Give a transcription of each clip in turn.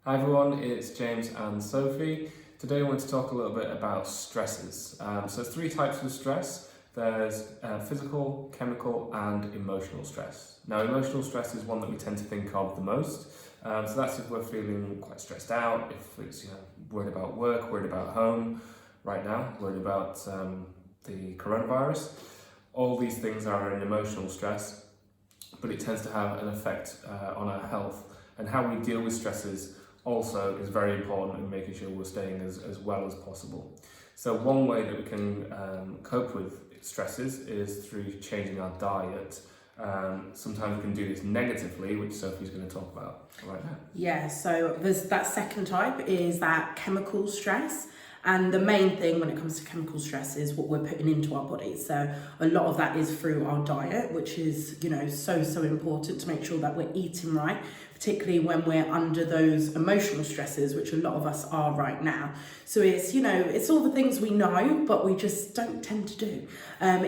Hi everyone, it's James and Sophie. Today I want to talk a little bit about stresses. So three types of stress. There's physical, chemical and emotional stress. Now emotional stress is one that we tend to think of the most. So that's if we're feeling quite stressed out, if it's worried about work, worried about home, right now, worried about the coronavirus. All these things are an emotional stress, but it tends to have an effect on our health, and how we deal with stresses also is very important in making sure we're staying as well as possible. So one way that we can cope with stresses is through changing our diet. Sometimes we can do this negatively, which Sophie's going to talk about right now. Yeah, so there's that second type is that chemical stress. And the main thing when it comes to chemical stress is what we're putting into our bodies. So a lot of that is through our diet, which is, so important to make sure that we're eating right, particularly when we're under those emotional stresses, which a lot of us are right now. So it's all the things we know, but we just don't tend to do.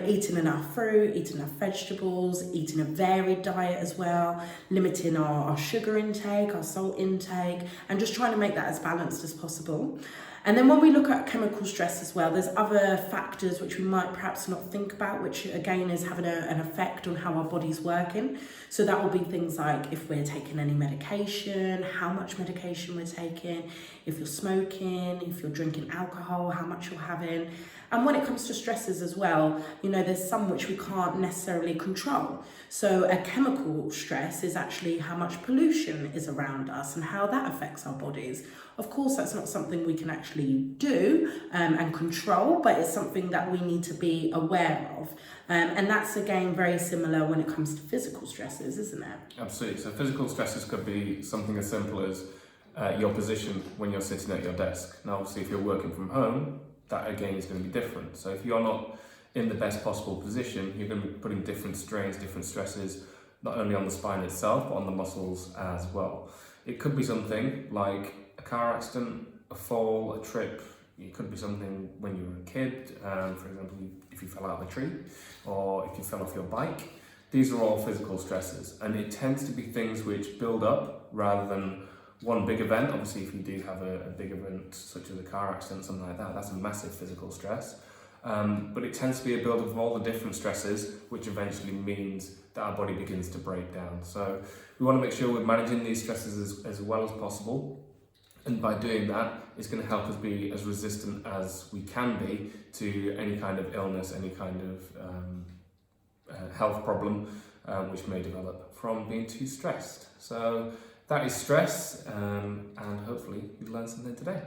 Eating enough fruit, eating enough vegetables, eating a varied diet as well, limiting our sugar intake, our salt intake, and just trying to make that as balanced as possible. And then when we look at chemical stress as well, there's other factors which we might perhaps not think about, which again is having an effect on how our body's working. So that will be things like if we're taking any medication, how much medication we're taking, if you're smoking, if you're drinking alcohol, how much you're having. And when it comes to stresses as well, there's some which we can't necessarily control. So a chemical stress is actually how much pollution is around us and how that affects our bodies. Of course, that's not something we can actually do and control, but it's something that we need to be aware of. And that's, again, very similar when it comes to physical stresses, isn't it? Absolutely. So physical stresses could be something as simple as your position when you're sitting at your desk. Now, obviously, if you're working from home, that again is going to be different. So if you're not in the best possible position, you're going to be putting different strains, different stresses, not only on the spine itself, but on the muscles as well. It could be something like a car accident, a fall, a trip. It could be something when you were a kid, for example, if you fell out of a tree or if you fell off your bike. These are all physical stresses, and it tends to be things which build up rather than one big event. Obviously, if you do have a big event such as a car accident, something like that, that's a massive physical stress. But it tends to be a build-up of all the different stresses, which eventually means that our body begins to break down. So we want to make sure we're managing these stresses as well as possible. And by doing that, it's going to help us be as resistant as we can be to any kind of illness, any kind of health problem which may develop from being too stressed. So that is stress, and hopefully you learned something today.